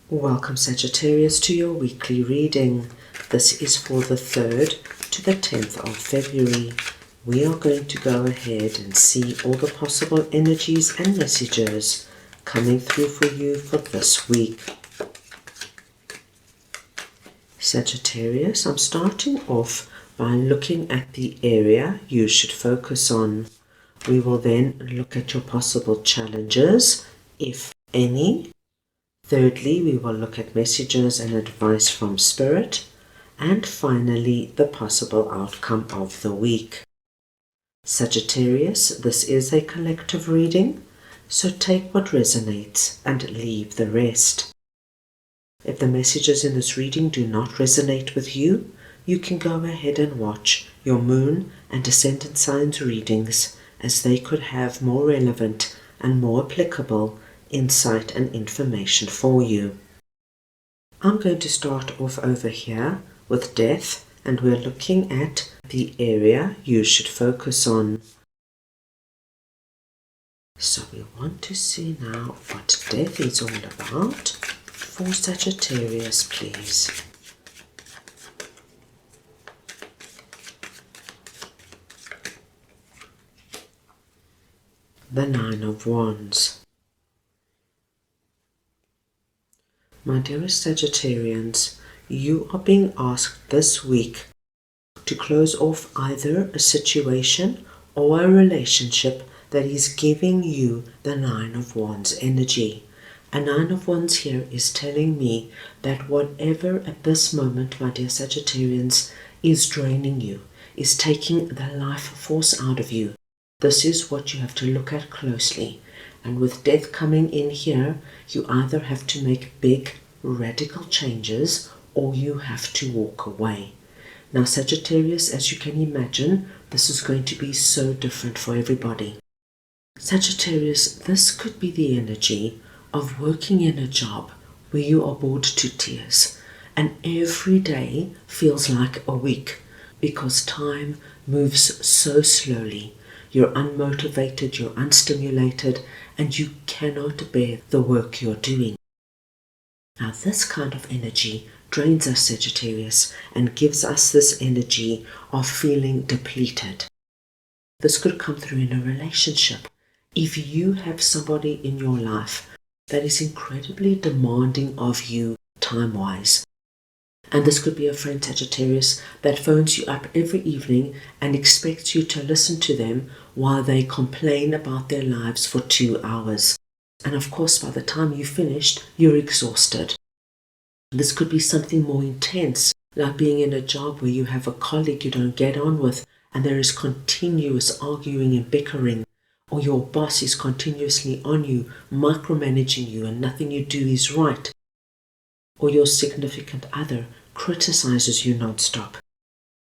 Welcome Sagittarius to your weekly reading. This is for the 3rd to the 10th of February. We are going to go ahead and see all the possible energies and messages coming through for you for this week. Sagittarius, I'm starting off by looking at the area you should focus on. We will then look at your possible challenges, if any. Thirdly, we will look at messages and advice from Spirit. And finally, the possible outcome of the week. Sagittarius, this is a collective reading, so take what resonates and leave the rest. If the messages in this reading do not resonate with you, you can go ahead and watch your moon and ascendant signs readings, as they could have more relevant and more applicable insight and information for you. I'm going to start off over here with death, and we're looking at the area you should focus on. So we want to see now what death is all about for Sagittarius, please. The 9 of Wands. My dearest Sagittarians, you are being asked this week to close off either a situation or a relationship that is giving you the 9 of Wands energy. A 9 of Wands here is telling me that whatever at this moment, my dear Sagittarians, is draining you, is taking the life force out of you, this is what you have to look at closely. And with death coming in here, you either have to make big, radical changes or you have to walk away. Now, Sagittarius, as you can imagine, this is going to be so different for everybody. Sagittarius, this could be the energy of working in a job where you are bored to tears and every day feels like a week because time moves so slowly. You're unmotivated, you're unstimulated, and you cannot bear the work you're doing. Now, this kind of energy drains us, Sagittarius, and gives us this energy of feeling depleted. This could come through in a relationship. If you have somebody in your life that is incredibly demanding of you time-wise, and this could be a friend, Sagittarius, that phones you up every evening and expects you to listen to them while they complain about their lives for 2 hours. And of course, by the time you finished, you're exhausted. This could be something more intense, like being in a job where you have a colleague you don't get on with and there is continuous arguing and bickering, or your boss is continuously on you, micromanaging you, and nothing you do is right, or your significant other criticizes you non-stop.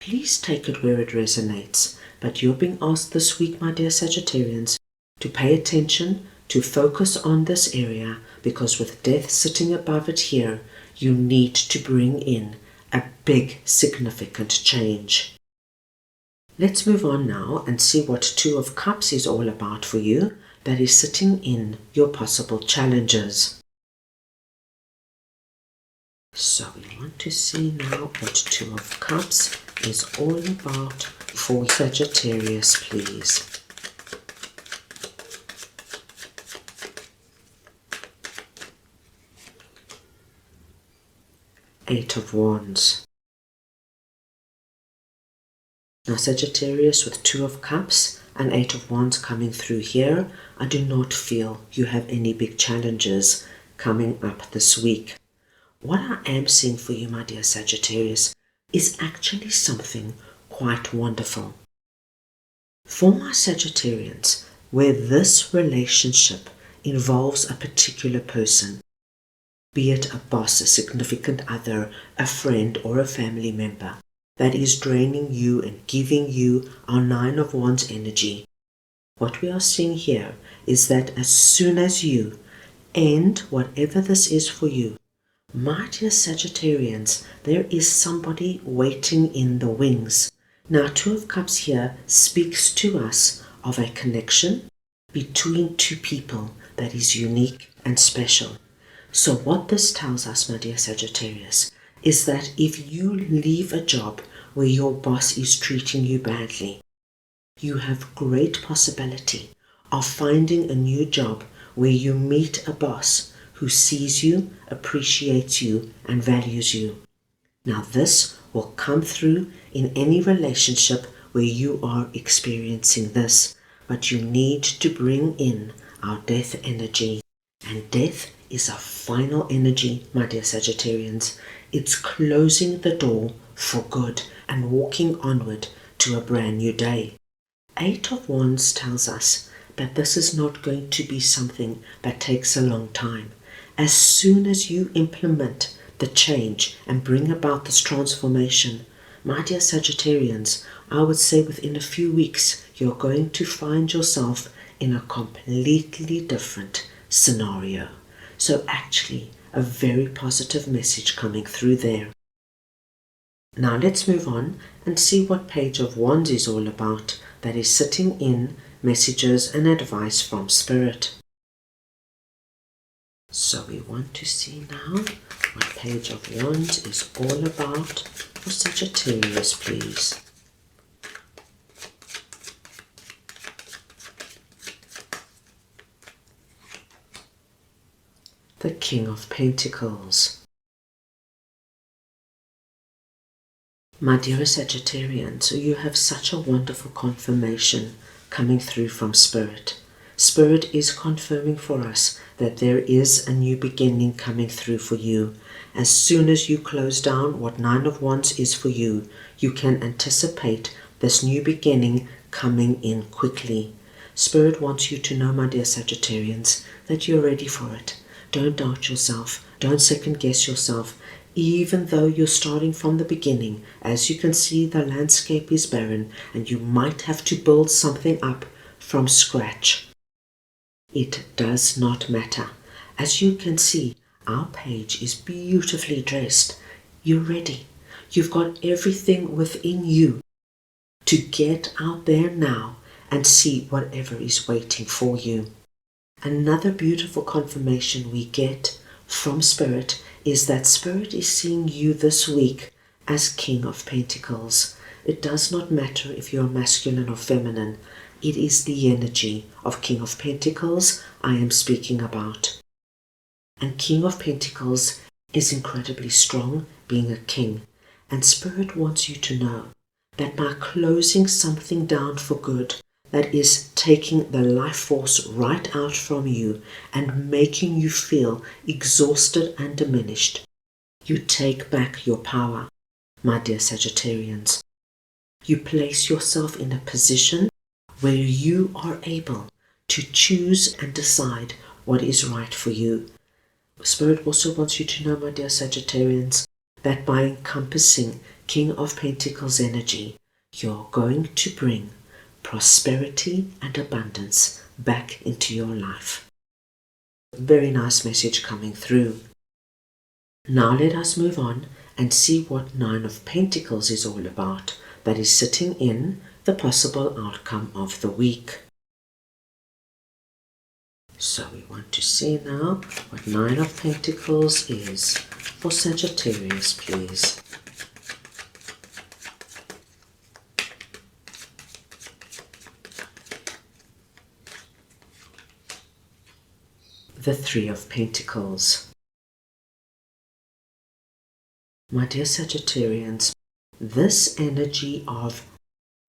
Please take it where it resonates, but you're being asked this week, my dear Sagittarians, to pay attention, to focus on this area, because with death sitting above it here, you need to bring in a big, significant change. Let's move on now and see what 2 of Cups is all about for you, that is sitting in your possible challenges. So we want to see now what 2 of Cups is all about for Sagittarius, please. Eight of Wands. Now, Sagittarius, with 2 of Cups and 8 of Wands coming through here, I do not feel you have any big challenges coming up this week. What I am seeing for you, my dear Sagittarius, is actually something quite wonderful. For my Sagittarians, where this relationship involves a particular person, be it a boss, a significant other, a friend, or a family member, that is draining you and giving you our 9 of Wands energy, what we are seeing here is that as soon as you end whatever this is for you, my dear Sagittarians, there is somebody waiting in the wings. Now, 2 of Cups here speaks to us of a connection between 2 people that is unique and special. So what this tells us, my dear Sagittarius, is that if you leave a job where your boss is treating you badly, you have great possibility of finding a new job where you meet a boss who sees you, appreciates you, and values you. Now this will come through in any relationship where you are experiencing this, but you need to bring in our death energy. And death is a final energy, my dear Sagittarians. It's closing the door for good and walking onward to a brand new day. 8 of Wands tells us that this is not going to be something that takes a long time. As soon as you implement the change and bring about this transformation, my dear Sagittarians, I would say within a few weeks, you're going to find yourself in a completely different scenario. So actually, a very positive message coming through there. Now let's move on and see what Page of Wands is all about. That is sitting in messages and advice from Spirit. So we want to see now what Page of Wands is all about for Sagittarius, please. The King of Pentacles. My dear Sagittarians, you have such a wonderful confirmation coming through from Spirit. Spirit is confirming for us that there is a new beginning coming through for you. As soon as you close down what 9 of Wands is for you, you can anticipate this new beginning coming in quickly. Spirit wants you to know, my dear Sagittarians, that you're ready for it. Don't doubt yourself. Don't second guess yourself. Even though you're starting from the beginning, as you can see, the landscape is barren and you might have to build something up from scratch. It does not matter. As you can see, our page is beautifully dressed. You're ready. You've got everything within you to get out there now and see whatever is waiting for you. Another beautiful confirmation we get from Spirit is that Spirit is seeing you this week as King of Pentacles. It does not matter if you're masculine or feminine. It is the energy of King of Pentacles I am speaking about. And King of Pentacles is incredibly strong, being a king. And Spirit wants you to know that by closing something down for good, that is taking the life force right out from you and making you feel exhausted and diminished, you take back your power, my dear Sagittarians. You place yourself in a position where you are able to choose and decide what is right for you. Spirit also wants you to know, my dear Sagittarians, that by encompassing King of Pentacles energy, you're going to bring prosperity and abundance back into your life. Very nice message coming through. Now let us move on and see what 9 of Pentacles is all about. That is sitting in the possible outcome of the week. So we want to see now what 9 of Pentacles is for Sagittarius, please. The 3 of Pentacles. My dear Sagittarians, this energy of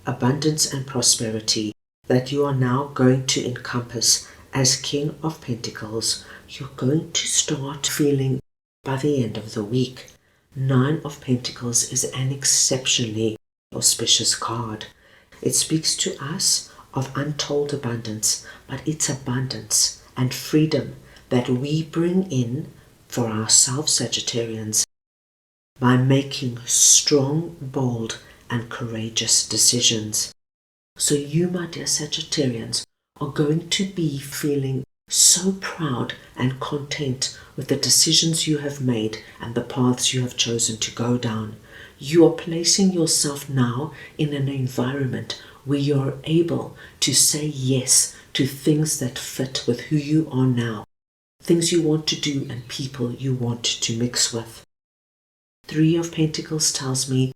abundance and prosperity that you are now going to encompass as King of Pentacles, you're going to start feeling by the end of the week. 9 of Pentacles is an exceptionally auspicious card. It speaks to us of untold abundance, but it's abundance and freedom that we bring in for ourselves, Sagittarians, by making strong, bold, and courageous decisions. So you, my dear Sagittarians, are going to be feeling so proud and content with the decisions you have made and the paths you have chosen to go down. You are placing yourself now in an environment where you are able to say yes to things that fit with who you are now. things you want to do and people you want to mix with. Three of Pentacles tells me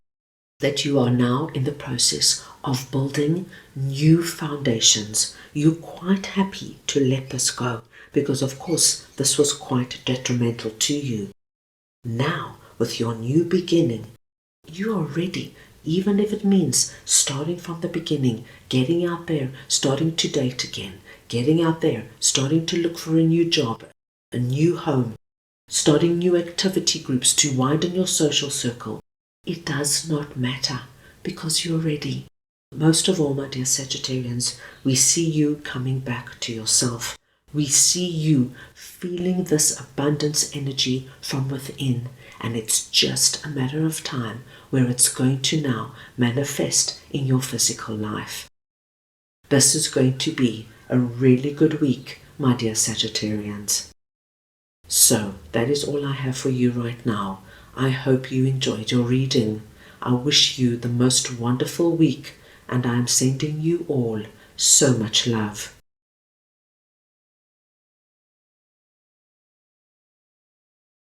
that you are now in the process of building new foundations. You're quite happy to let this go because, of course, this was quite detrimental to you. Now, with your new beginning, you are ready, even if it means starting from the beginning, getting out there, starting to date again, getting out there, starting to look for a new job, a new home, starting new activity groups to widen your social circle. It does not matter because you're ready. Most of all, my dear Sagittarians, we see you coming back to yourself. We see you feeling this abundance energy from within, and it's just a matter of time where it's going to now manifest in your physical life. This is going to be a really good week, my dear Sagittarians. So, that is all I have for you right now. I hope you enjoyed your reading. I wish you the most wonderful week, and I am sending you all so much love.